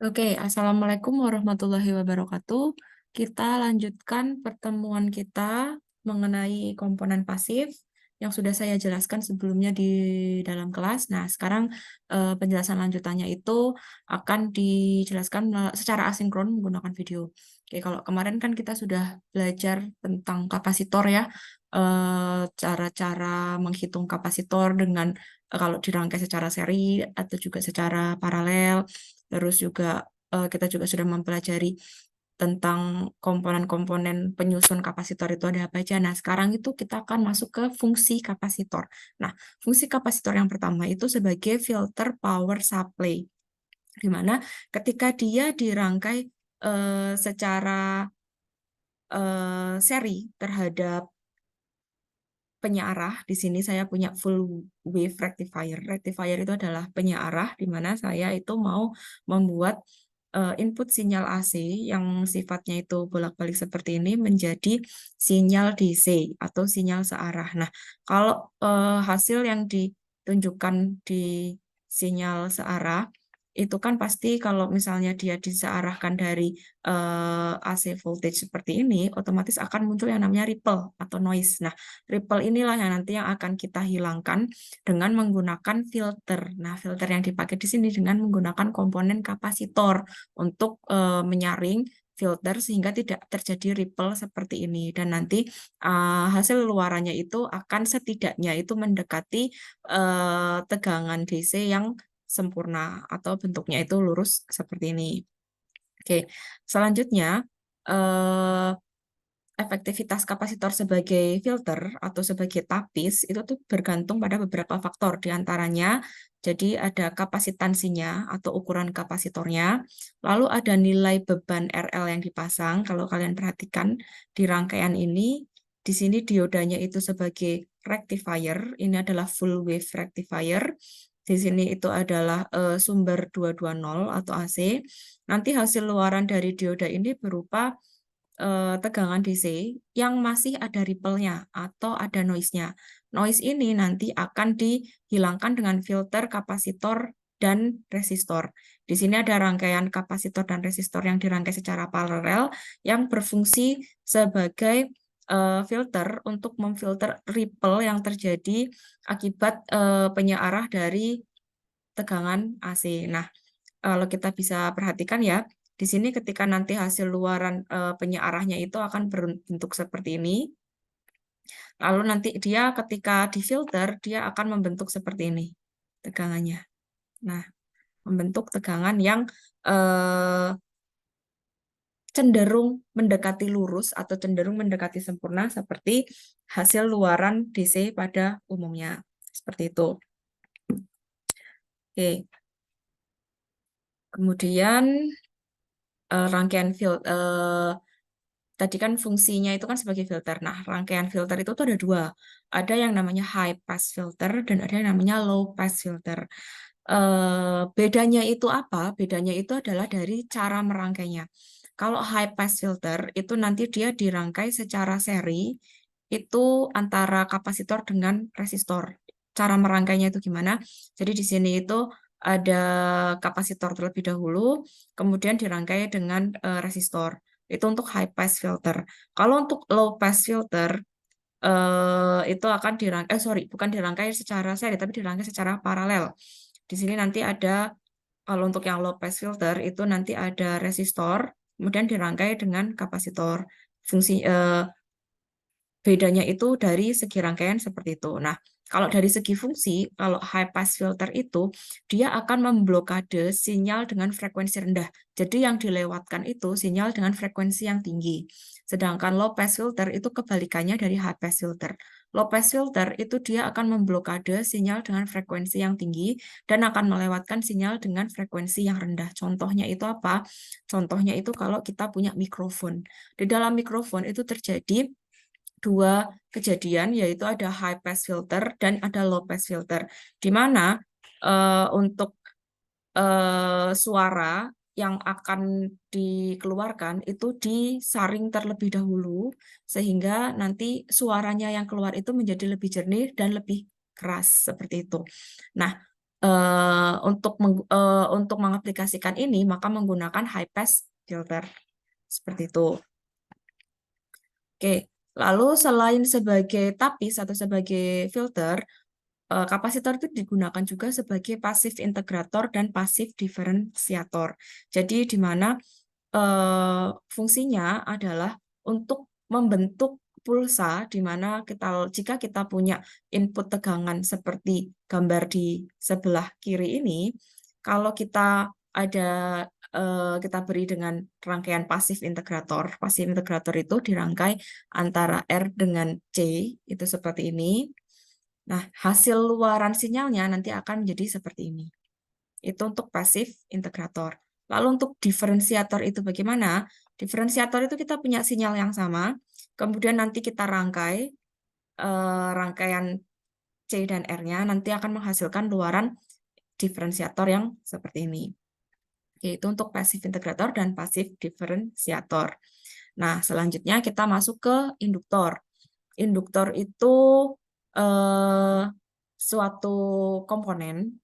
Oke, Assalamualaikum warahmatullahi wabarakatuh. Kita lanjutkan pertemuan kita mengenai komponen pasif yang sudah saya jelaskan sebelumnya di dalam kelas. Nah, sekarang penjelasan lanjutannya itu akan dijelaskan secara asinkron menggunakan video. Oke, kalau kemarin kan kita sudah belajar tentang kapasitor ya, cara-cara menghitung kapasitor dengan kalau dirangkai secara seri atau juga secara paralel. Terus juga kita juga sudah mempelajari tentang komponen-komponen penyusun kapasitor itu ada apa aja. Nah, sekarang itu kita akan masuk ke fungsi kapasitor. Nah, fungsi kapasitor yang pertama itu sebagai filter power supply, di mana ketika dia dirangkai secara seri terhadap penyearah. Di sini saya punya full wave rectifier. Rectifier itu adalah penyearah di mana saya itu mau membuat input sinyal AC yang sifatnya itu bolak-balik seperti ini menjadi sinyal DC atau sinyal searah. Nah, kalau hasil yang ditunjukkan di sinyal searah itu kan pasti kalau misalnya dia disearahkan dari AC voltage seperti ini, otomatis akan muncul yang namanya ripple atau noise. Nah, ripple inilah yang nanti yang akan kita hilangkan dengan menggunakan filter. Nah, filter yang dipakai di sini dengan menggunakan komponen kapasitor untuk menyaring filter sehingga tidak terjadi ripple seperti ini. Dan nanti hasil luarannya itu akan setidaknya itu mendekati tegangan DC yang sempurna atau bentuknya itu lurus seperti ini. Oke, selanjutnya eh, efektivitas kapasitor sebagai filter atau sebagai tapis itu tuh bergantung pada beberapa faktor, diantaranya jadi ada kapasitansinya atau ukuran kapasitornya, lalu ada nilai beban RL yang dipasang. Kalau kalian perhatikan di rangkaian ini, di sini diodanya itu sebagai rectifier, ini adalah full wave rectifier. Di sini itu adalah sumber 220 atau AC. Nanti hasil luaran dari dioda ini berupa tegangan DC yang masih ada ripple-nya atau ada noise-nya. Noise ini nanti akan dihilangkan dengan filter kapasitor dan resistor. Di sini ada rangkaian kapasitor dan resistor yang dirangkai secara paralel yang berfungsi sebagai filter untuk memfilter ripple yang terjadi akibat penyearah dari tegangan AC. Nah, kalau kita bisa perhatikan ya, di sini ketika nanti hasil luaran penyearahnya itu akan berbentuk seperti ini. Lalu nanti dia ketika difilter, dia akan membentuk seperti ini tegangannya. Nah, membentuk tegangan yang eh, cenderung mendekati lurus atau cenderung mendekati sempurna seperti hasil luaran DC pada umumnya. Seperti itu. Oke. Kemudian rangkaian tadi kan fungsinya itu kan sebagai filter. Nah, rangkaian filter itu tuh ada dua. Ada yang namanya high pass filter dan ada yang namanya low pass filter. Bedanya itu apa? Bedanya itu adalah dari cara merangkainya. Kalau high pass filter itu nanti dia dirangkai secara seri itu antara kapasitor dengan resistor. Cara merangkainya itu gimana? Jadi di sini itu ada kapasitor terlebih dahulu, kemudian dirangkai dengan resistor. Itu untuk high pass filter. Kalau untuk low pass filter, itu akan dirangkai, bukan dirangkai secara seri, tapi dirangkai secara paralel. Di sini nanti ada, kalau untuk yang low pass filter, itu nanti ada resistor, kemudian dirangkai dengan kapasitor. Fungsi bedanya itu dari segi rangkaian seperti itu. Nah, kalau dari segi fungsi, kalau high pass filter itu dia akan memblokade sinyal dengan frekuensi rendah. Jadi yang dilewatkan itu sinyal dengan frekuensi yang tinggi. Sedangkan low pass filter itu kebalikannya dari high pass filter. Low pass filter itu dia akan memblokade sinyal dengan frekuensi yang tinggi dan akan melewatkan sinyal dengan frekuensi yang rendah. Contohnya itu apa? Contohnya itu kalau kita punya mikrofon. Di dalam mikrofon itu terjadi dua kejadian, yaitu ada high pass filter dan ada low pass filter, di mana untuk suara yang akan dikeluarkan itu disaring terlebih dahulu, sehingga nanti suaranya yang keluar itu menjadi lebih jernih dan lebih keras, seperti itu. Nah, untuk mengaplikasikan ini, maka menggunakan high pass filter. Seperti itu. Oke, lalu selain sebagai tapis atau sebagai filter, kapasitor itu digunakan juga sebagai pasif integrator dan pasif diferensiator. Jadi di mana fungsinya adalah untuk membentuk pulsa di mana jika kita punya input tegangan seperti gambar di sebelah kiri ini, kalau kita beri dengan rangkaian pasif integrator. Pasif integrator itu dirangkai antara R dengan C, itu seperti ini. Nah, hasil luaran sinyalnya nanti akan menjadi seperti ini. Itu untuk pasif integrator. Lalu untuk diferensiator itu bagaimana? Diferensiator itu kita punya sinyal yang sama, kemudian nanti kita rangkaian C dan R-nya, nanti akan menghasilkan luaran diferensiator yang seperti ini. Yaitu untuk pasif integrator dan pasif diferensiator. Nah, selanjutnya kita masuk ke induktor. Induktor itu suatu komponen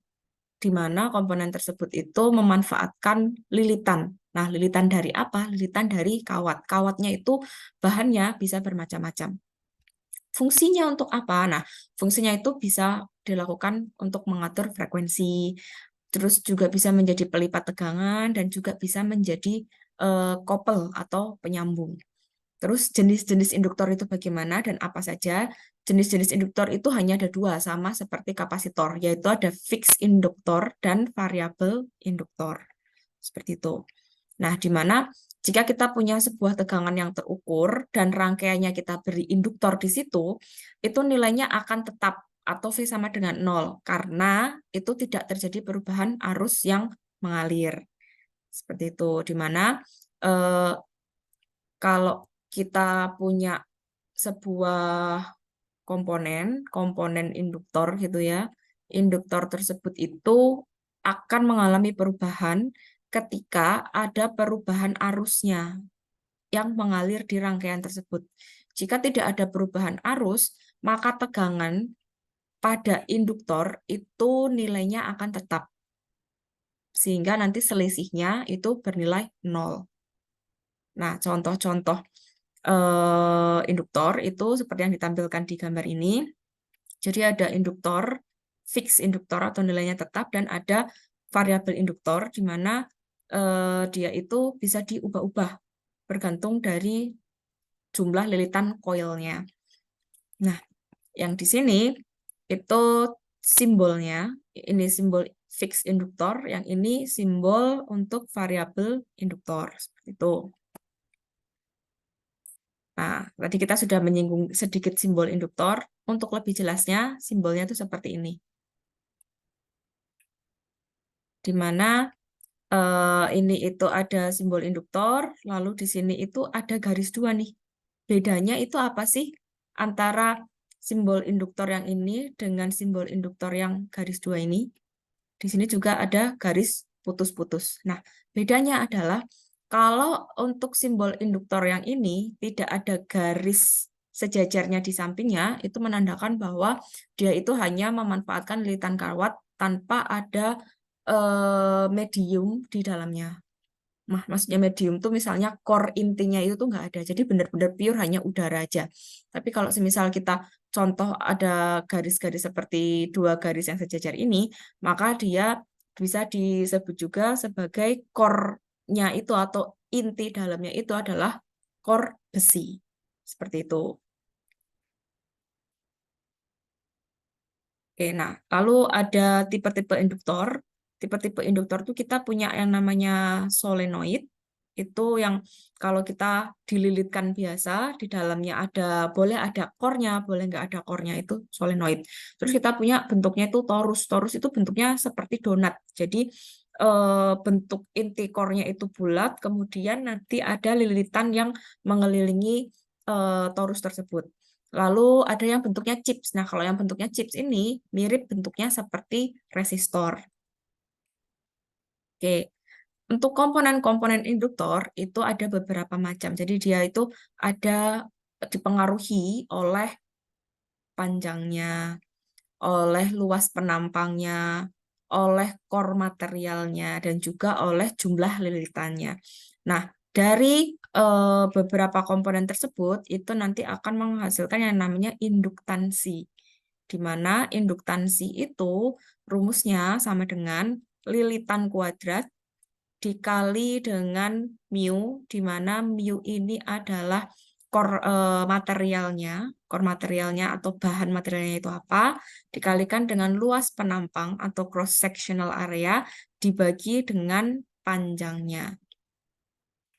di mana komponen tersebut itu memanfaatkan lilitan. Nah, lilitan dari apa? Lilitan dari kawat. Kawatnya itu bahannya bisa bermacam-macam. Fungsinya untuk apa? Nah, fungsinya itu bisa dilakukan untuk mengatur frekuensi, terus juga bisa menjadi pelipat tegangan, dan juga bisa menjadi kopel atau penyambung. Terus jenis-jenis induktor itu bagaimana dan apa saja? Jenis-jenis induktor itu hanya ada dua, sama seperti kapasitor, yaitu ada fixed induktor dan variable induktor. Seperti itu. Nah, di mana jika kita punya sebuah tegangan yang terukur dan rangkaiannya kita beri induktor di situ, itu nilainya akan tetap atau V sama dengan 0, karena itu tidak terjadi perubahan arus yang mengalir. Seperti itu, di mana kalau kita punya sebuah komponen induktor gitu ya, induktor tersebut itu akan mengalami perubahan ketika ada perubahan arusnya yang mengalir di rangkaian tersebut. Jika tidak ada perubahan arus, maka tegangan pada induktor itu nilainya akan tetap, sehingga nanti selisihnya itu bernilai 0. Nah, contoh-contoh induktor itu seperti yang ditampilkan di gambar ini. Jadi ada induktor, fix induktor atau nilainya tetap, dan ada variabel induktor, di mana dia itu bisa diubah-ubah bergantung dari jumlah lilitan koilnya. Nah, yang di sini itu simbolnya, ini simbol fix induktor, yang ini simbol untuk variabel induktor. Seperti itu. Nah, tadi kita sudah menyinggung sedikit simbol induktor. Untuk lebih jelasnya, simbolnya itu seperti ini. Di mana ini itu ada simbol induktor, lalu di sini itu ada garis 2 nih. Bedanya itu apa sih antara simbol induktor yang ini dengan simbol induktor yang garis 2 ini? Di sini juga ada garis putus-putus. Nah, bedanya adalah kalau untuk simbol induktor yang ini tidak ada garis sejajarnya di sampingnya, itu menandakan bahwa dia itu hanya memanfaatkan lilitan kawat tanpa ada medium di dalamnya. Nah, maksudnya medium tuh misalnya core intinya itu tuh nggak ada. Jadi benar-benar pure hanya udara aja. Tapi kalau semisal kita contoh ada garis-garis seperti dua garis yang sejajar ini, maka dia bisa disebut juga sebagai core-nya itu atau inti dalamnya itu adalah core besi. Seperti itu. Oke, nah, lalu ada tipe-tipe induktor. Tipe-tipe induktor itu kita punya yang namanya solenoid. Itu yang kalau kita dililitkan biasa, di dalamnya boleh ada core-nya, boleh nggak ada core-nya, itu solenoid. Terus kita punya bentuknya itu torus. Torus itu bentuknya seperti donat. Jadi bentuk inti core-nya itu bulat, kemudian nanti ada lilitan yang mengelilingi torus tersebut. Lalu ada yang bentuknya chips. Nah, kalau yang bentuknya chips ini mirip bentuknya seperti resistor. Oke, untuk komponen-komponen induktor itu ada beberapa macam. Jadi dia itu ada dipengaruhi oleh panjangnya, oleh luas penampangnya, oleh core materialnya, dan juga oleh jumlah lilitannya. Nah, dari beberapa komponen tersebut, itu nanti akan menghasilkan yang namanya induktansi, di mana induktansi itu rumusnya sama dengan lilitan kuadrat dikali dengan mu, di mana mu ini adalah core materialnya atau bahan materialnya itu apa, dikalikan dengan luas penampang atau cross sectional area dibagi dengan panjangnya.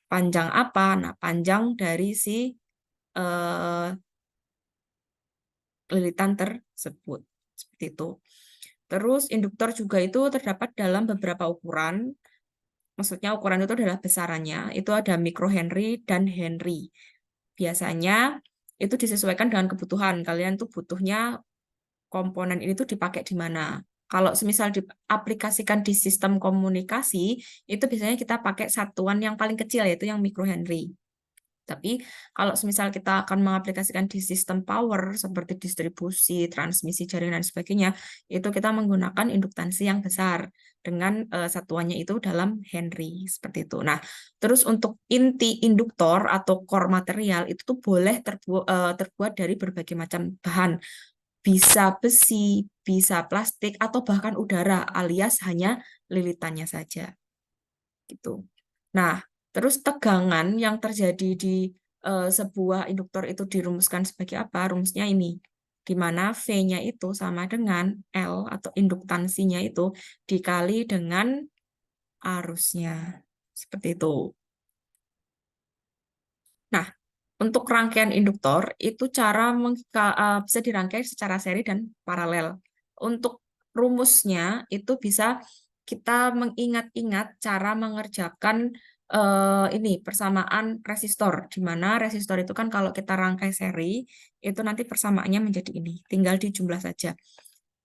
Panjang apa? Nah, panjang dari si eh, lilitan tersebut. Seperti itu. Terus induktor juga itu terdapat dalam beberapa ukuran. Maksudnya ukuran itu adalah besarannya. Itu ada microhenry dan Henry. Biasanya itu disesuaikan dengan kebutuhan. Kalian tuh butuhnya komponen ini tuh dipakai di mana. Kalau semisal diaplikasikan di sistem komunikasi, itu biasanya kita pakai satuan yang paling kecil, yaitu yang microhenry. Tapi kalau semisal kita akan mengaplikasikan di sistem power seperti distribusi, transmisi jaringan dan sebagainya, itu kita menggunakan induktansi yang besar dengan satuannya itu dalam Henry seperti itu. Nah, terus untuk inti induktor atau core material itu tuh boleh terbuat dari berbagai macam bahan. Bisa besi, bisa plastik atau bahkan udara alias hanya lilitannya saja. Gitu. Nah, terus tegangan yang terjadi di sebuah induktor itu dirumuskan sebagai apa? Rumusnya ini, di mana V-nya itu sama dengan L atau induktansinya itu dikali dengan arusnya. Seperti itu. Nah, untuk rangkaian induktor itu bisa dirangkai secara seri dan paralel. Untuk rumusnya itu bisa kita mengingat-ingat cara mengerjakan ini persamaan resistor, di mana resistor itu kan kalau kita rangkai seri itu nanti persamaannya menjadi ini, tinggal dijumlah saja.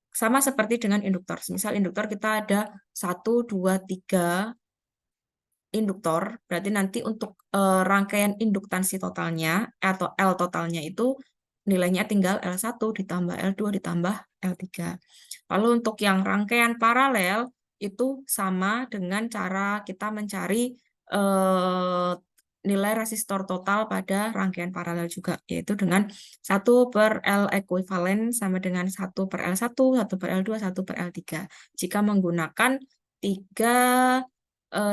Sama seperti dengan induktor. Misal induktor kita ada 1, 2, 3 induktor, berarti nanti untuk rangkaian induktansi totalnya atau L totalnya itu nilainya tinggal L1 ditambah L2 ditambah L3. Lalu untuk yang rangkaian paralel itu sama dengan cara kita mencari nilai resistor total pada rangkaian paralel juga, yaitu dengan 1/L ekuivalen sama dengan 1/L1, 1/L2, 1/L3. Jika menggunakan 3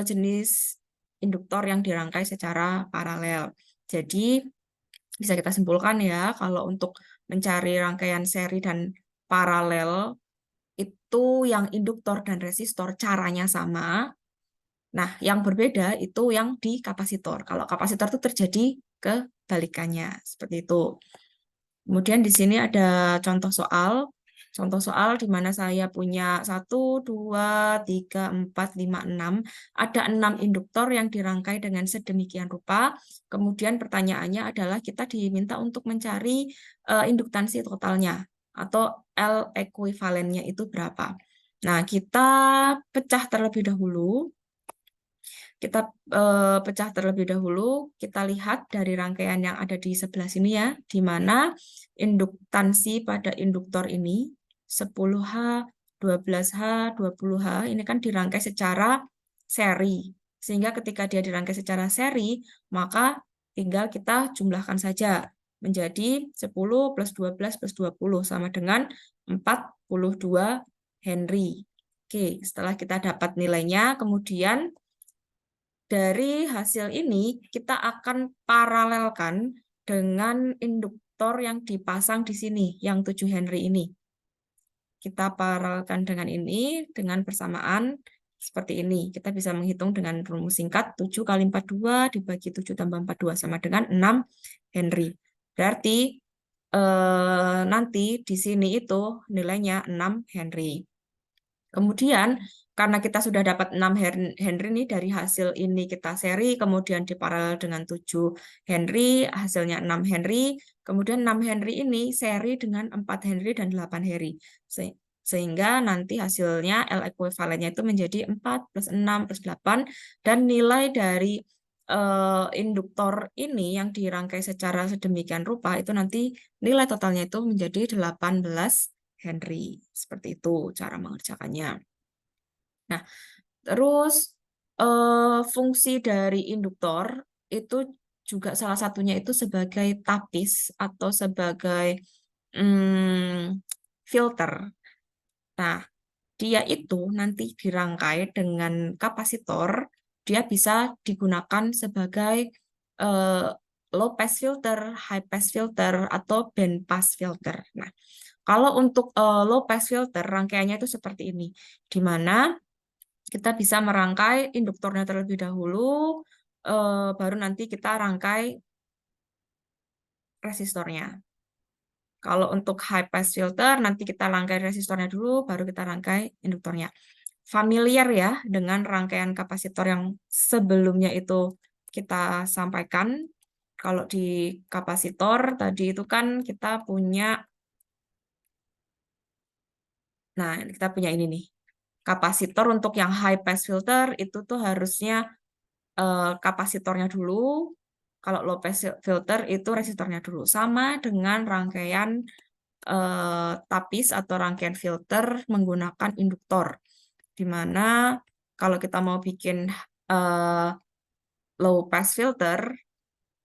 jenis induktor yang dirangkai secara paralel. Jadi bisa kita simpulkan ya, kalau untuk mencari rangkaian seri dan paralel itu yang induktor dan resistor caranya sama. Nah, yang berbeda itu yang di kapasitor. Kalau kapasitor itu terjadi kebalikannya, seperti itu. Kemudian di sini ada contoh soal. Contoh soal di mana saya punya 1, 2, 3, 4, 5, 6. Ada 6 induktor yang dirangkai dengan sedemikian rupa. Kemudian pertanyaannya adalah kita diminta untuk mencari induktansi totalnya atau L ekuivalennya itu berapa. Nah, kita pecah terlebih dahulu. Kita pecah terlebih dahulu, kita lihat dari rangkaian yang ada di sebelah sini ya, di mana induktansi pada induktor ini 10H, 12H, 20H ini kan dirangkai secara seri. Sehingga ketika dia dirangkai secara seri, maka tinggal kita jumlahkan saja menjadi 10 plus 12 plus 20 sama dengan 42 Henry. Oke, setelah kita dapat nilainya, kemudian dari hasil ini, kita akan paralelkan dengan induktor yang dipasang di sini, yang 7 Henry ini. Kita paralelkan dengan ini, dengan persamaan seperti ini. Kita bisa menghitung dengan rumus singkat, 7 kali 42 dibagi 7 tambah 42 sama dengan 6 Henry. Berarti nanti di sini itu nilainya 6 Henry. Kemudian, karena kita sudah dapat 6 Henry nih dari hasil ini kita seri, kemudian diparalel dengan 7 Henry, hasilnya 6 Henry, kemudian 6 Henry ini seri dengan 4 Henry dan 8 Henry. Sehingga nanti hasilnya L ekuivalennya itu menjadi 4 plus 6 plus 8, dan nilai dari induktor ini yang dirangkai secara sedemikian rupa, itu nanti nilai totalnya itu menjadi 18 Henry. Seperti itu cara mengerjakannya. Nah, terus fungsi dari induktor itu juga salah satunya itu sebagai tapis atau sebagai filter. Nah, dia itu nanti dirangkai dengan kapasitor, dia bisa digunakan sebagai eh, low pass filter, high pass filter, atau band pass filter. Nah, kalau untuk low pass filter, rangkaiannya itu seperti ini, di mana kita bisa merangkai induktornya terlebih dahulu, baru nanti kita rangkai resistornya. Kalau untuk high pass filter, nanti kita rangkai resistornya dulu, baru kita rangkai induktornya. Familiar ya dengan rangkaian kapasitor yang sebelumnya itu kita sampaikan. Kalau di kapasitor tadi itu kan kita punya, nah kita punya ini nih. Kapasitor untuk yang high pass filter itu tuh harusnya kapasitornya dulu. Kalau low pass filter itu resistornya dulu. Sama dengan rangkaian tapis atau rangkaian filter menggunakan induktor. Di mana kalau kita mau bikin eh, low pass filter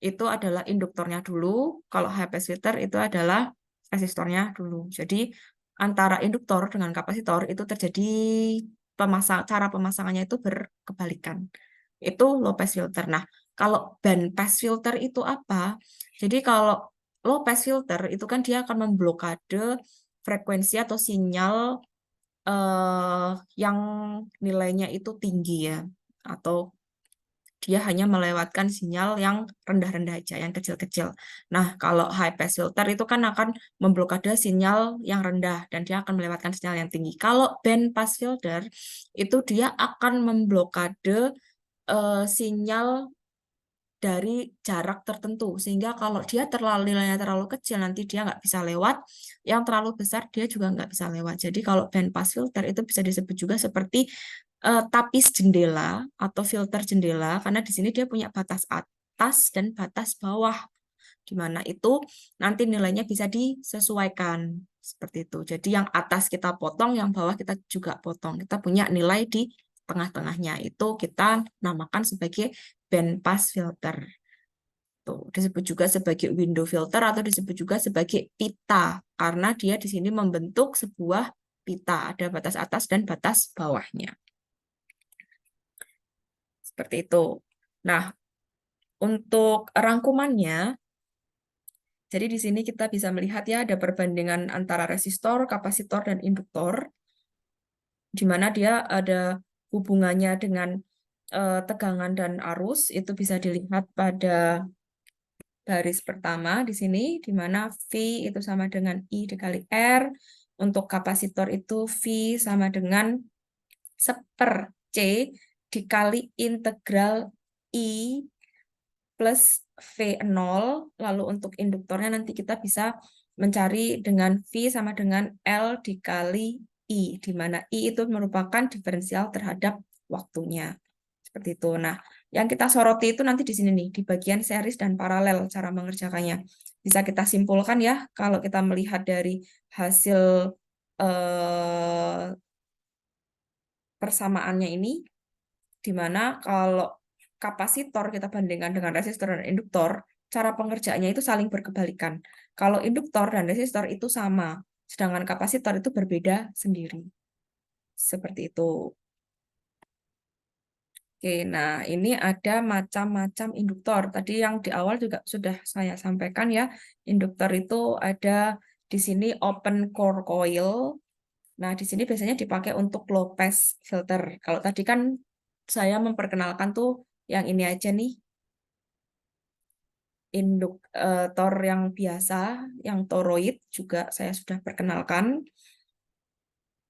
itu adalah induktornya dulu, kalau high pass filter itu adalah resistornya dulu. Jadi antara induktor dengan kapasitor itu terjadi cara pemasangannya itu berkebalikan. Itu low pass filter. Nah, kalau band pass filter itu apa? Jadi kalau low pass filter itu kan dia akan memblokade frekuensi atau sinyal eh, yang nilainya itu tinggi ya, atau dia hanya melewatkan sinyal yang rendah-rendah aja, yang kecil-kecil. Nah, kalau high pass filter itu kan akan memblokade sinyal yang rendah dan dia akan melewatkan sinyal yang tinggi. Kalau band pass filter itu dia akan memblokade sinyal dari jarak tertentu sehingga kalau dia nilainya terlalu kecil nanti dia nggak bisa lewat, yang terlalu besar dia juga nggak bisa lewat. Jadi kalau band pass filter itu bisa disebut juga seperti tapis jendela atau filter jendela karena di sini dia punya batas atas dan batas bawah, di mana itu nanti nilainya bisa disesuaikan seperti itu. Jadi yang atas kita potong, yang bawah kita juga potong. Kita punya nilai di tengah-tengahnya. Itu kita namakan sebagai band pass filter. Tuh, disebut juga sebagai window filter atau disebut juga sebagai pita karena dia di sini membentuk sebuah pita, ada batas atas dan batas bawahnya. Seperti itu. Nah, untuk rangkumannya, jadi di sini kita bisa melihat ya ada perbandingan antara resistor, kapasitor, dan induktor, di mana dia ada hubungannya dengan tegangan dan arus, itu bisa dilihat pada baris pertama di sini, di mana V itu sama dengan I dikali R, untuk kapasitor itu V sama dengan 1/C dikali integral I plus V0, lalu untuk induktornya nanti kita bisa mencari dengan V sama dengan L dikali I, di mana I itu merupakan diferensial terhadap waktunya. Seperti itu. Nah, yang kita soroti itu nanti di sini nih, di bagian series dan paralel cara mengerjakannya. Bisa kita simpulkan ya, kalau kita melihat dari hasil persamaannya ini, di mana kalau kapasitor kita bandingkan dengan resistor dan induktor, cara pengerjaannya itu saling berkebalikan. Kalau induktor dan resistor itu sama, sedangkan kapasitor itu berbeda sendiri. Seperti itu. Oke, nah ini ada macam-macam induktor. Tadi yang di awal juga sudah saya sampaikan ya, induktor itu ada di sini open core coil. Nah, di sini biasanya dipakai untuk low pass filter. Kalau tadi kan saya memperkenalkan tuh yang ini aja nih, induktor yang biasa, yang toroid juga saya sudah perkenalkan.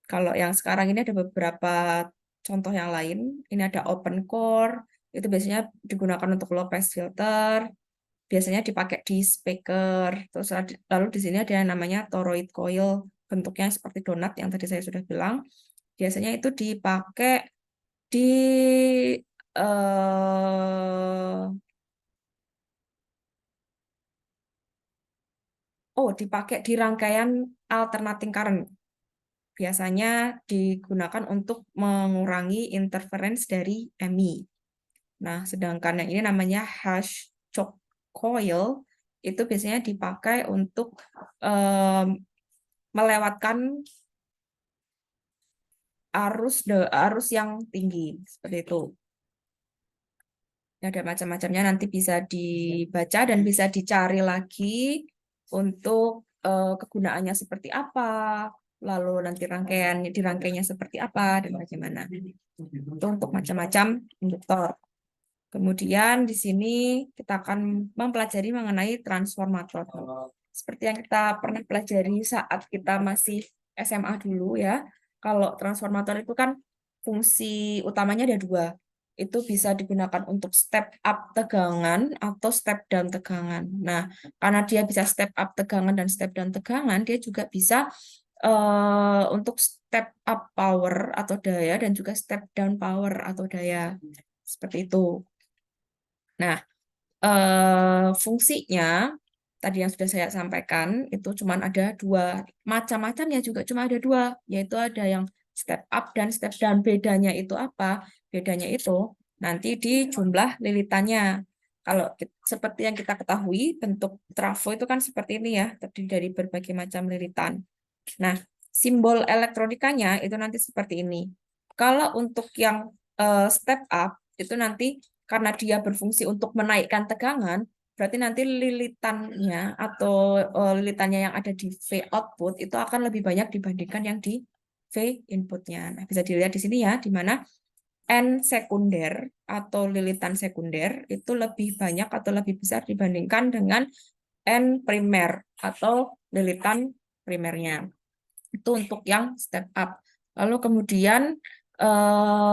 Kalau yang sekarang ini ada beberapa contoh yang lain. Ini ada open core, itu biasanya digunakan untuk low pass filter, biasanya dipakai di speaker. Terus lalu di sini ada yang namanya toroid coil, bentuknya seperti donat yang tadi saya sudah bilang. Biasanya itu dipakai di eh, dipakai di rangkaian alternating current. biasanya digunakan untuk mengurangi interference dari EMI. Nah, sedangkan yang ini namanya hash choke coil itu biasanya dipakai untuk melewatkan arus yang tinggi seperti itu. Ada macam-macamnya, nanti bisa dibaca dan bisa dicari lagi untuk kegunaannya seperti apa, lalu nanti dirangkainya seperti apa dan bagaimana. Itu untuk macam-macam induktor. Kemudian di sini kita akan mempelajari mengenai transformator. Seperti yang kita pernah pelajari saat kita masih SMA dulu ya. Kalau transformator itu kan fungsi utamanya ada dua. Itu bisa digunakan untuk step up tegangan atau step down tegangan. Nah, karena dia bisa step up tegangan dan step down tegangan, dia juga bisa untuk step up power atau daya dan juga step down power atau daya. Seperti itu. Nah, fungsinya tadi yang sudah saya sampaikan itu cuma ada dua, macam-macamnya juga cuma ada dua, yaitu ada yang step up dan step down. Bedanya itu apa? Bedanya itu nanti di jumlah lilitannya. Kalau seperti yang kita ketahui, bentuk trafo itu kan seperti ini ya, terdiri dari berbagai macam lilitan. Nah, simbol elektronikanya itu nanti seperti ini. Kalau untuk yang step up itu nanti karena dia berfungsi untuk menaikkan tegangan, berarti nanti lilitannya atau lilitannya yang ada di V output itu akan lebih banyak dibandingkan yang di V inputnya. Nah, bisa dilihat di sini ya, di mana N sekunder atau lilitan sekunder itu lebih banyak atau lebih besar dibandingkan dengan N primer atau lilitan primernya. Itu untuk yang step up. Lalu kemudian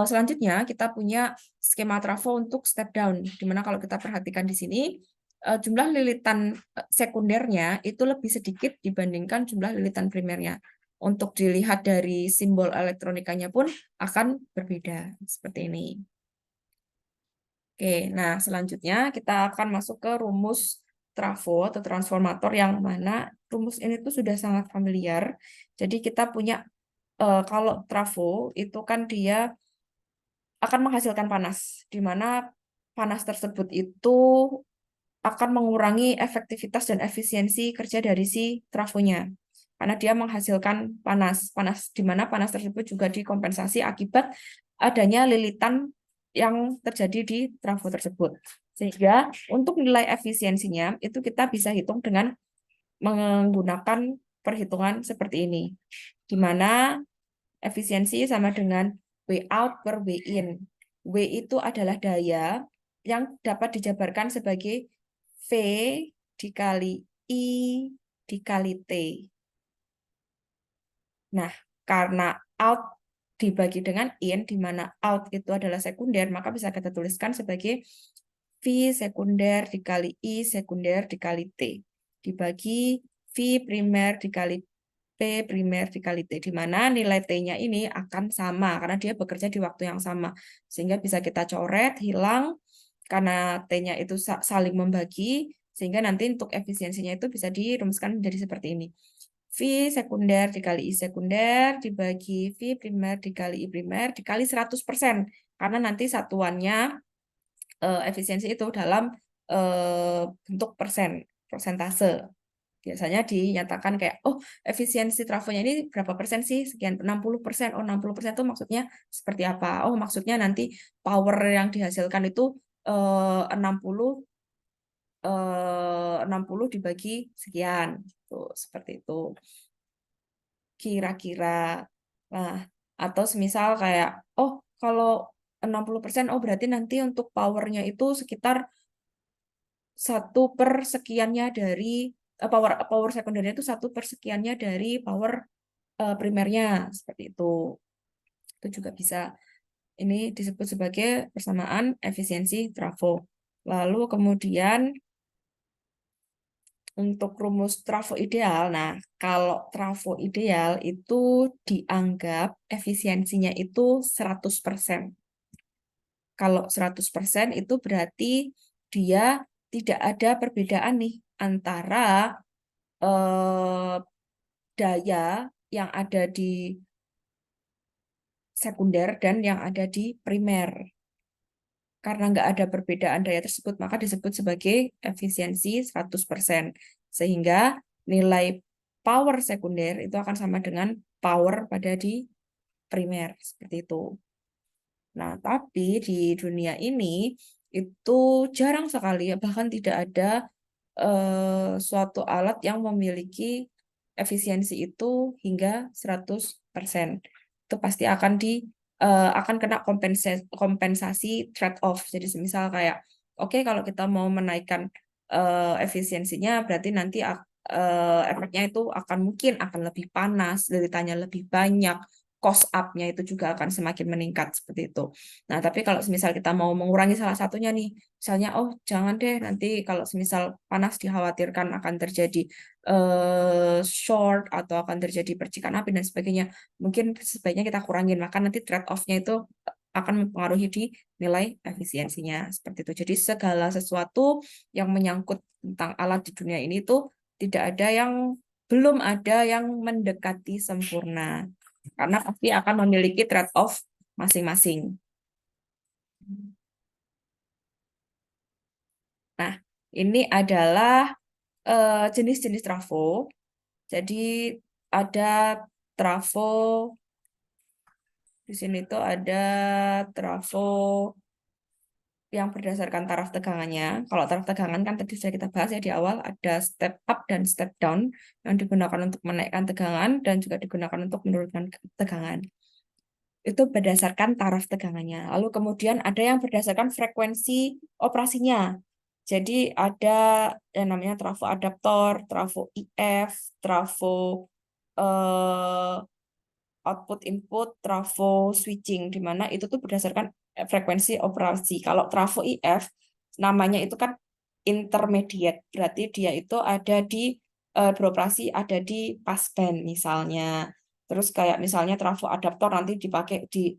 selanjutnya kita punya skema trafo untuk step down, di mana kalau kita perhatikan di sini jumlah lilitan sekundernya itu lebih sedikit dibandingkan jumlah lilitan primernya. Untuk dilihat dari simbol elektronikanya pun akan berbeda seperti ini. Oke, nah selanjutnya kita akan masuk ke rumus trafo atau transformator yang mana rumus ini tuh sudah sangat familiar. Jadi kita punya kalau trafo itu kan dia akan menghasilkan panas, di mana panas tersebut itu akan mengurangi efektivitas dan efisiensi kerja dari si trafonya. Karena dia menghasilkan panas, di mana panas tersebut juga dikompensasi akibat adanya lilitan yang terjadi di trafo tersebut. Sehingga untuk nilai efisiensinya itu kita bisa hitung dengan menggunakan perhitungan seperti ini, di mana efisiensi sama dengan W out per W in. W itu adalah daya yang dapat dijabarkan sebagai V dikali I dikali T. Nah, karena out dibagi dengan in, di mana out itu adalah sekunder, maka bisa kita tuliskan sebagai V sekunder dikali I sekunder dikali T. Dibagi V primer dikali P primer dikali T, di mana nilai T-nya ini akan sama, karena dia bekerja di waktu yang sama. Sehingga bisa kita coret, hilang, karena T-nya itu saling membagi, sehingga nanti untuk efisiensinya itu bisa dirumuskan menjadi seperti ini. V sekunder dikali I sekunder dibagi V primer dikali I primer dikali 100%. Karena nanti satuannya efisiensi itu dalam bentuk persentase. Biasanya dinyatakan kayak, oh efisiensi trafonya ini berapa persen sih? Sekian, 60%. Oh 60% itu maksudnya seperti apa? Oh maksudnya nanti power yang dihasilkan itu 60 dibagi sekian. Tuh, seperti itu. Kira-kira. Nah, atau semisal kayak, oh kalau 60%, oh berarti nanti untuk powernya itu sekitar 1/sekiannya dari power sekundernya itu 1/sekiannya dari power primernya, seperti itu. Itu juga bisa. Ini disebut sebagai persamaan efisiensi trafo. Lalu kemudian untuk rumus trafo ideal, nah kalau trafo ideal itu dianggap efisiensinya itu 100%. Kalau 100% itu berarti dia tidak ada perbedaan nih antara daya yang ada di sekunder dan yang ada di primer. Karena nggak ada perbedaan daya tersebut, maka disebut sebagai efisiensi 100%. Sehingga nilai power sekunder itu akan sama dengan power pada di primer. Seperti itu. Nah, tapi di dunia ini itu jarang sekali, bahkan tidak ada suatu alat yang memiliki efisiensi itu hingga 100%. Itu pasti akan kena kompensasi trade-off. Jadi semisal kayak, oke, kalau kita mau menaikkan efisiensinya, berarti nanti efeknya itu mungkin akan lebih panas, deritanya lebih banyak, cost up-nya itu juga akan semakin meningkat seperti itu. Nah, tapi kalau semisal kita mau mengurangi salah satunya nih, misalnya, oh jangan deh nanti kalau semisal panas dikhawatirkan akan terjadi short atau akan terjadi percikan api dan sebagainya, mungkin sebaiknya kita kurangin, maka nanti trade-off-nya itu akan mempengaruhi di nilai efisiensinya seperti itu. Jadi segala sesuatu yang menyangkut tentang alat di dunia ini tuh belum ada yang mendekati sempurna karena pasti akan memiliki trade-off masing-masing. Nah, ini adalah jenis-jenis trafo. Jadi ada trafo di sini tuh ada trafo yang berdasarkan taraf tegangannya. Kalau taraf tegangan kan tadi sudah kita bahas ya di awal, ada step up dan step down yang digunakan untuk menaikkan tegangan dan juga digunakan untuk menurunkan tegangan. Itu berdasarkan taraf tegangannya. Lalu kemudian ada yang berdasarkan frekuensi operasinya. Jadi ada yang namanya trafo adaptor, trafo IF, trafo eh, output input, trafo switching, di mana itu tuh berdasarkan frekuensi operasi. Kalau trafo IF namanya itu kan intermediate, berarti dia itu ada di beroperasi ada di passband misalnya. Terus kayak misalnya trafo adaptor nanti dipakai di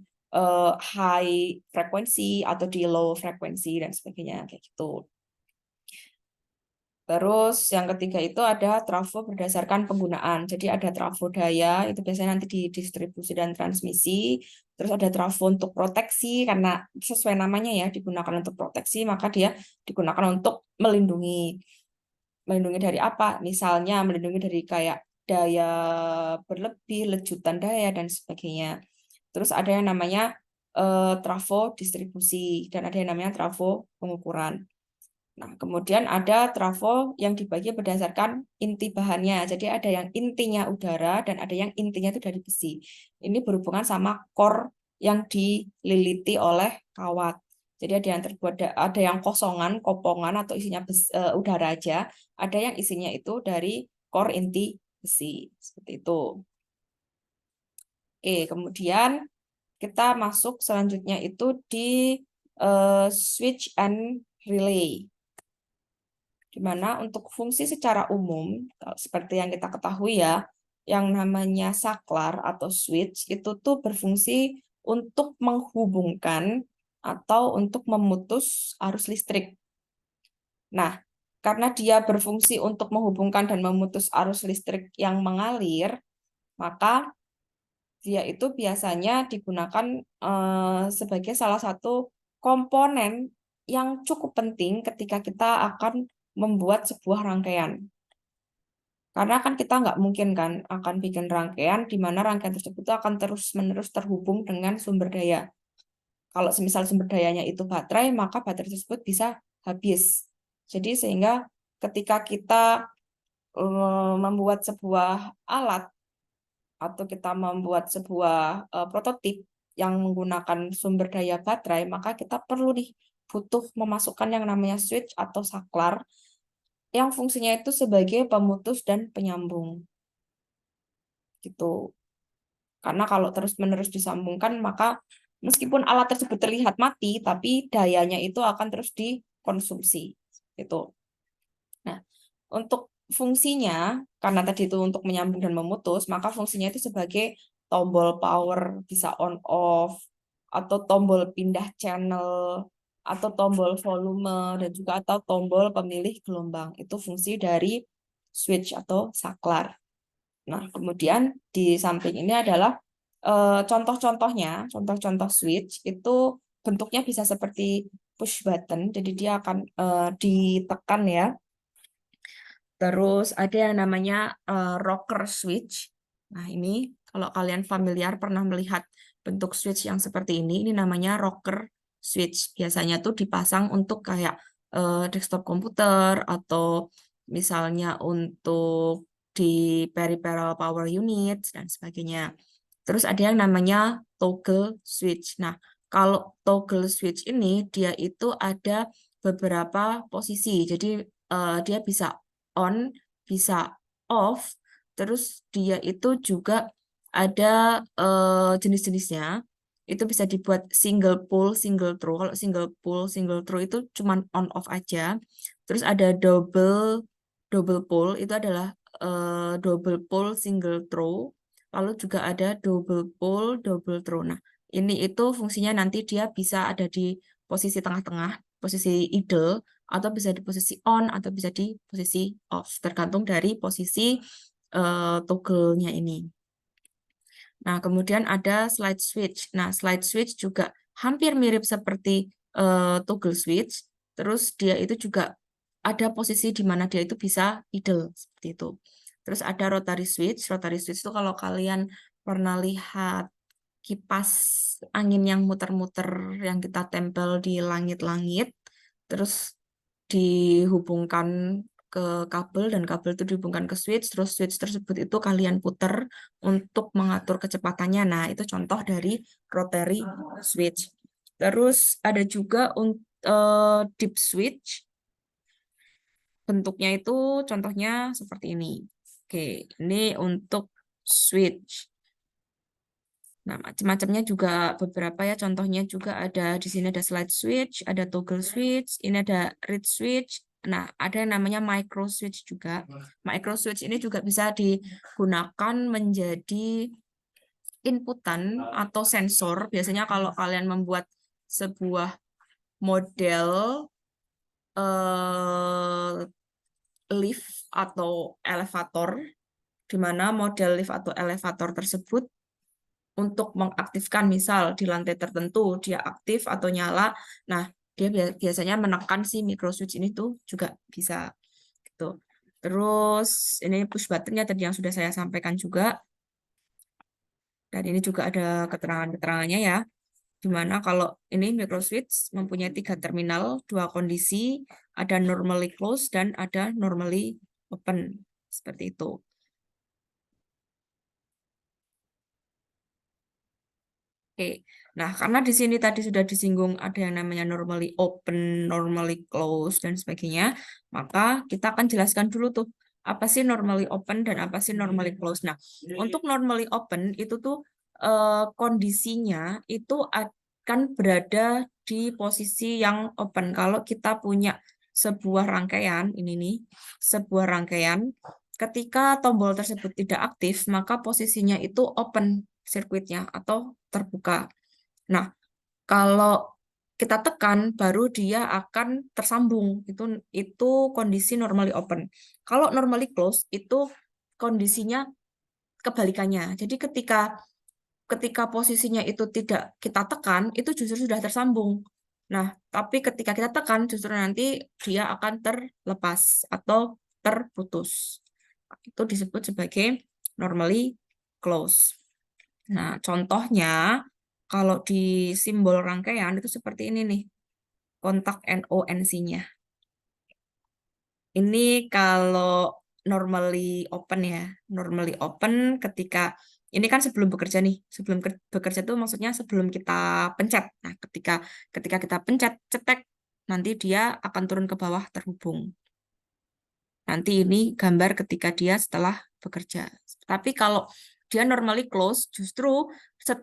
high frekuensi atau di low frekuensi dan sebagainya kayak gitu. Terus yang ketiga itu ada trafo berdasarkan penggunaan. Jadi ada trafo daya, itu biasanya nanti di distribusi dan transmisi. Terus ada trafo untuk proteksi, karena sesuai namanya ya, digunakan untuk proteksi, maka dia digunakan untuk melindungi. Melindungi dari apa? Misalnya melindungi dari kayak daya berlebih, lejutan daya, dan sebagainya. Terus ada yang namanya trafo distribusi, dan ada yang namanya trafo pengukuran. Nah, kemudian ada trafo yang dibagi berdasarkan inti bahannya. Jadi ada yang intinya udara dan ada yang intinya itu dari besi. Ini berhubungan sama core yang dililiti oleh kawat. Jadi ada yang ada yang kosongan, kopongan atau isinya udara aja. Ada yang isinya itu dari core inti besi. Seperti itu. Oke, kemudian kita masuk selanjutnya itu di switch and relay. Di mana untuk fungsi secara umum, seperti yang kita ketahui ya, yang namanya saklar atau switch itu tuh berfungsi untuk menghubungkan atau untuk memutus arus listrik. Nah, karena dia berfungsi untuk menghubungkan dan memutus arus listrik yang mengalir, maka dia itu biasanya digunakan sebagai salah satu komponen yang cukup penting ketika kita akan membuat sebuah rangkaian. Karena kan kita nggak mungkin kan akan bikin rangkaian di mana rangkaian tersebut akan terus-menerus terhubung dengan sumber daya. Kalau semisal sumber dayanya itu baterai, maka baterai tersebut bisa habis. Jadi sehingga ketika kita membuat sebuah alat atau kita membuat sebuah prototip yang menggunakan sumber daya baterai, maka kita perlu nih butuh memasukkan yang namanya switch atau saklar yang fungsinya itu sebagai pemutus dan penyambung. Gitu. Karena kalau terus-menerus disambungkan, maka meskipun alat tersebut terlihat mati, tapi dayanya itu akan terus dikonsumsi. Itu. Nah, untuk fungsinya, karena tadi itu untuk menyambung dan memutus, maka fungsinya itu sebagai tombol power, bisa on off, atau tombol pindah channel, atau tombol volume, dan juga atau tombol pemilih gelombang. Itu fungsi dari switch atau saklar. Nah, kemudian di samping ini adalah contoh-contoh switch itu bentuknya bisa seperti push button, jadi dia akan ditekan ya. Terus ada yang namanya rocker switch. Nah, ini kalau kalian familiar pernah melihat bentuk switch yang seperti ini namanya rocker switch. Biasanya tuh dipasang untuk kayak desktop komputer atau misalnya untuk di peripheral power unit dan sebagainya. Terus ada yang namanya toggle switch. Nah, kalau toggle switch ini dia itu ada beberapa posisi. Jadi dia bisa on, bisa off, terus dia itu juga ada jenis-jenisnya. Itu bisa dibuat single pull, single throw. Kalau single pull, single throw itu cuman on off aja. Terus ada double double pull itu adalah double pull, single throw. Lalu juga ada double pull, double throw. Nah, ini itu fungsinya nanti dia bisa ada di posisi tengah-tengah, posisi idle, atau bisa di posisi on, atau bisa di posisi off, tergantung dari posisi toggle-nya ini. Nah, kemudian ada slide switch. Nah, slide switch juga hampir mirip seperti toggle switch. Terus dia itu juga ada posisi di mana dia itu bisa idle seperti itu. Terus ada rotary switch. Rotary switch itu kalau kalian pernah lihat kipas angin yang muter-muter yang kita tempel di langit-langit, terus dihubungkan ke kabel dan kabel itu dihubungkan ke switch, terus switch tersebut itu kalian puter untuk mengatur kecepatannya. Nah, itu contoh dari rotary switch. Terus ada juga deep switch. Bentuknya itu contohnya seperti ini. Oke, ini untuk switch. Nah, macam-macamnya juga beberapa ya. Contohnya juga ada di sini ada slide switch, ada toggle switch, ini ada reed switch. Nah, ada yang namanya micro switch juga. Micro switch ini juga bisa digunakan menjadi inputan atau sensor. Biasanya kalau kalian membuat sebuah model eh, lift atau elevator, di mana model lift atau elevator tersebut untuk mengaktifkan, misal di lantai tertentu dia aktif atau nyala. Nah, dia biasanya menekan si micro switch ini tuh juga bisa gitu. Terus ini push buttonnya tadi yang sudah saya sampaikan juga. Dan ini juga ada keterangan-keterangannya ya. Di mana kalau ini micro switch mempunyai 3 terminal, 2 kondisi, ada normally closed dan ada normally open. Seperti itu. Oke, nah karena di sini tadi sudah disinggung ada yang namanya normally open, normally close, dan sebagainya, maka kita akan jelaskan dulu tuh apa sih normally open dan apa sih normally close. Nah, untuk normally open itu tuh kondisinya itu akan berada di posisi yang open. Kalau kita punya sebuah rangkaian, ini nih, sebuah rangkaian, ketika tombol tersebut tidak aktif, maka posisinya itu open sirkuitnya atau terbuka. Nah, kalau kita tekan baru dia akan tersambung. Itu kondisi normally open. Kalau normally close itu kondisinya kebalikannya. Jadi ketika ketika posisinya itu tidak kita tekan, itu justru sudah tersambung. Nah, tapi ketika kita tekan justru nanti dia akan terlepas atau terputus. Itu disebut sebagai normally close. Nah, contohnya kalau di simbol rangkaian itu seperti ini nih, kontak NONC-nya. Ini kalau normally open ya, normally open ketika ini kan sebelum bekerja nih, sebelum bekerja itu maksudnya sebelum kita pencet. Nah, ketika ketika kita pencet cetek, nanti dia akan turun ke bawah terhubung. Nanti ini gambar ketika dia setelah bekerja. Tapi kalau dia normally close, justru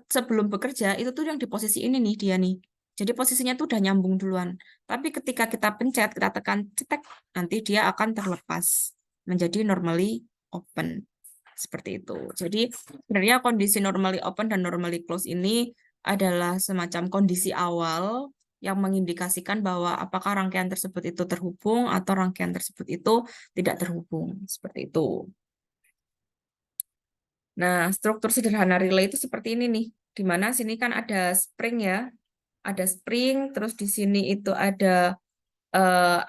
sebelum bekerja itu tuh yang di posisi ini nih dia nih. Jadi posisinya tuh udah nyambung duluan. Tapi ketika kita pencet, kita tekan cetek, nanti dia akan terlepas menjadi normally open. Seperti itu. Jadi sebenarnya kondisi normally open dan normally close ini adalah semacam kondisi awal yang mengindikasikan bahwa apakah rangkaian tersebut itu terhubung atau rangkaian tersebut itu tidak terhubung. Seperti itu. Nah, struktur sederhana relay itu seperti ini nih, di mana sini kan ada spring ya, ada spring, terus di sini itu ada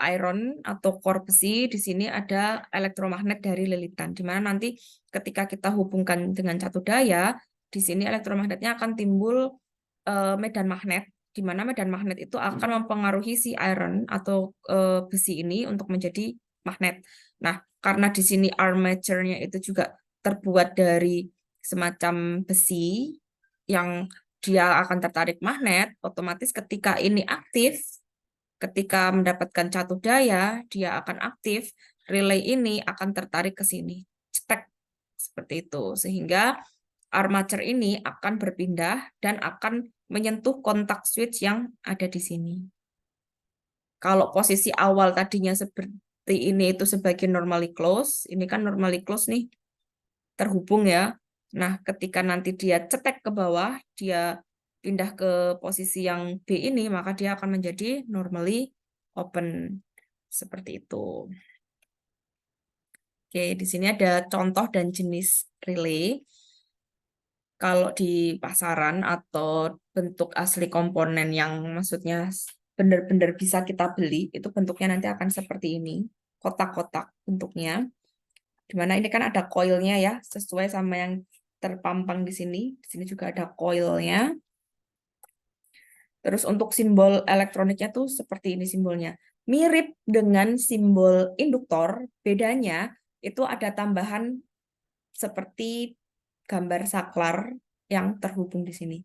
iron atau core besi, di sini ada elektromagnet dari lilitan, di mana nanti ketika kita hubungkan dengan catu daya, di sini elektromagnetnya akan timbul medan magnet, di mana medan magnet itu akan mempengaruhi si iron atau besi ini untuk menjadi magnet. Nah, karena di sini armature-nya itu juga terbuat dari semacam besi yang dia akan tertarik magnet, otomatis ketika ini aktif, ketika mendapatkan catu daya, dia akan aktif, relay ini akan tertarik ke sini. Cetek, seperti itu. Sehingga armature ini akan berpindah dan akan menyentuh kontak switch yang ada di sini. Kalau posisi awal tadinya seperti ini itu sebagai normally close, ini kan normally close nih, terhubung ya. Nah, ketika nanti dia cetek ke bawah, dia pindah ke posisi yang B ini, maka dia akan menjadi normally open. Seperti itu. Oke, di sini ada contoh dan jenis relay. Kalau di pasaran atau bentuk asli komponen yang maksudnya benar-benar bisa kita beli, itu bentuknya nanti akan seperti ini. Kotak-kotak bentuknya. Di mana ini kan ada coilnya ya, sesuai sama yang terpampang di sini. Di sini juga ada coilnya. Terus untuk simbol elektroniknya tuh seperti ini simbolnya. Mirip dengan simbol induktor, bedanya itu ada tambahan seperti gambar saklar yang terhubung di sini.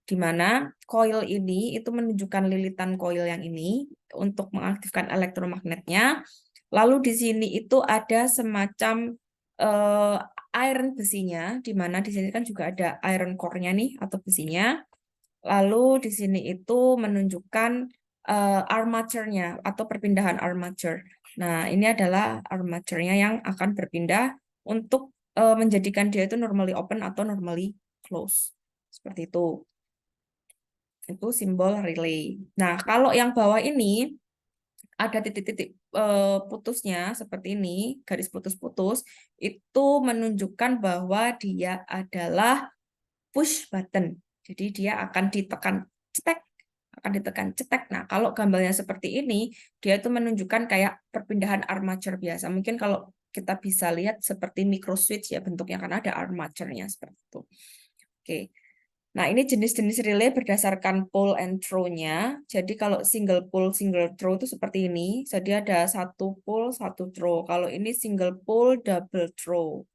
Di mana coil ini itu menunjukkan lilitan coil yang ini untuk mengaktifkan elektromagnetnya. Lalu di sini itu ada semacam eh, iron besinya, di mana di sini kan juga ada iron core-nya nih atau besinya. Lalu di sini itu menunjukkan armature-nya atau perpindahan armature. Nah, ini adalah armature-nya yang akan berpindah untuk menjadikan dia itu normally open atau normally close. Seperti itu. Itu simbol relay. Nah, kalau yang bawah ini ada titik-titik putusnya seperti ini, garis putus-putus, itu menunjukkan bahwa dia adalah push button. Jadi dia akan ditekan cetek, akan ditekan cetek. Nah, kalau gambarnya seperti ini, dia itu menunjukkan kayak perpindahan armature biasa. Mungkin kalau kita bisa lihat seperti micro switch ya bentuknya karena ada armature-nya seperti itu. Oke. Nah, ini jenis-jenis relay berdasarkan pull and throw-nya. Jadi kalau single pull, single throw itu seperti ini. Jadi ada satu pull, satu throw. Kalau ini single pull, double throw.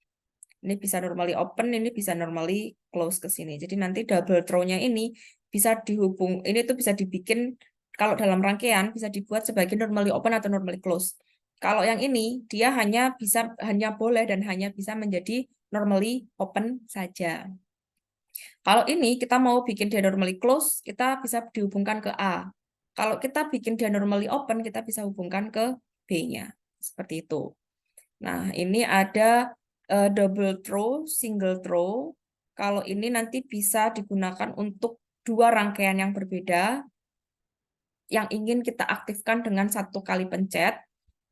Ini bisa normally open, ini bisa normally close ke sini. Jadi nanti double throw-nya ini bisa dihubung, ini tuh bisa dibikin, kalau dalam rangkaian, bisa dibuat sebagai normally open atau normally close. Kalau yang ini, dia hanya boleh dan hanya bisa menjadi normally open saja. Kalau ini kita mau bikin dia normally close, kita bisa dihubungkan ke A. Kalau kita bikin dia normally open, kita bisa hubungkan ke B-nya. Seperti itu. Nah, ini ada double throw, single throw. Kalau ini nanti bisa digunakan untuk dua rangkaian yang berbeda yang ingin kita aktifkan dengan satu kali pencet.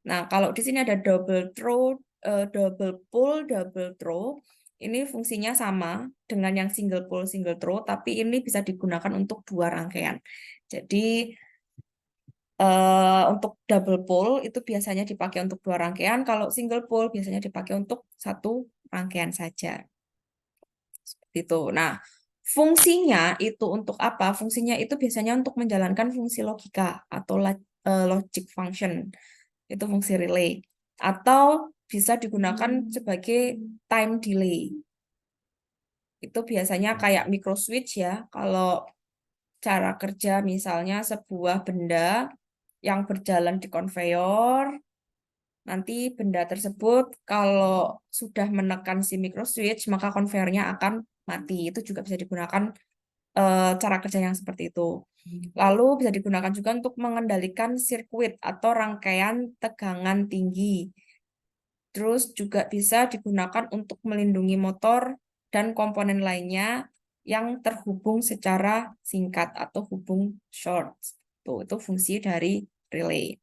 Nah, kalau di sini ada double throw, double pull, double throw. Ini fungsinya sama dengan yang single pull, single throw, tapi ini bisa digunakan untuk dua rangkaian. Jadi untuk double pull itu biasanya dipakai untuk dua rangkaian, kalau single pull biasanya dipakai untuk satu rangkaian saja. Seperti itu. Nah, fungsinya itu untuk apa? Fungsinya itu biasanya untuk menjalankan fungsi logika atau logic function. Itu fungsi relay. Atau bisa digunakan sebagai time delay. Itu biasanya kayak micro switch ya. Kalau cara kerja misalnya sebuah benda yang berjalan di konveyor, nanti benda tersebut kalau sudah menekan si micro switch, maka konveyornya akan mati. Itu juga bisa digunakan cara kerja yang seperti itu. Lalu bisa digunakan juga untuk mengendalikan sirkuit atau rangkaian tegangan tinggi. Terus juga bisa digunakan untuk melindungi motor dan komponen lainnya yang terhubung secara singkat atau hubung short. Itu fungsi dari relay.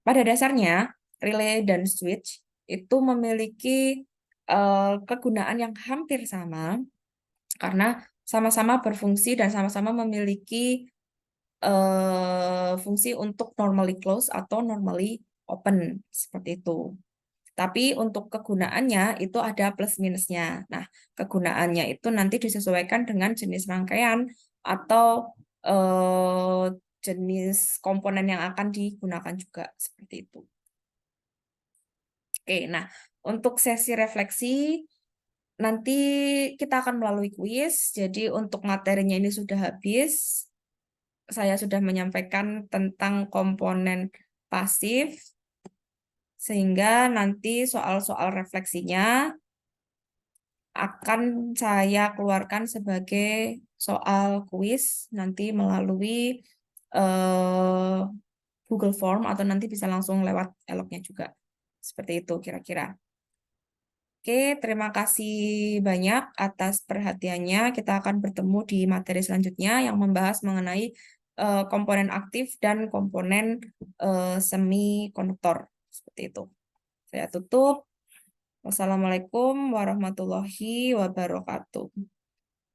Pada dasarnya, relay dan switch itu memiliki kegunaan yang hampir sama karena sama-sama berfungsi dan sama-sama memiliki fungsi untuk normally close atau normally open seperti itu. Tapi untuk kegunaannya itu ada plus minusnya. Nah, kegunaannya itu nanti disesuaikan dengan jenis rangkaian atau eh, jenis komponen yang akan digunakan juga seperti itu. Oke, nah untuk sesi refleksi nanti kita akan melalui kuis. Jadi untuk materinya ini sudah habis. Saya sudah menyampaikan tentang komponen pasif, sehingga nanti soal-soal refleksinya akan saya keluarkan sebagai soal kuis nanti melalui eh, Google Form atau nanti bisa langsung lewat eloknya juga. Seperti itu kira-kira. Oke, terima kasih banyak atas perhatiannya. Kita akan bertemu di materi selanjutnya yang membahas mengenai komponen aktif dan komponen semikonduktor. Seperti itu. Saya tutup. Wassalamualaikum warahmatullahi wabarakatuh.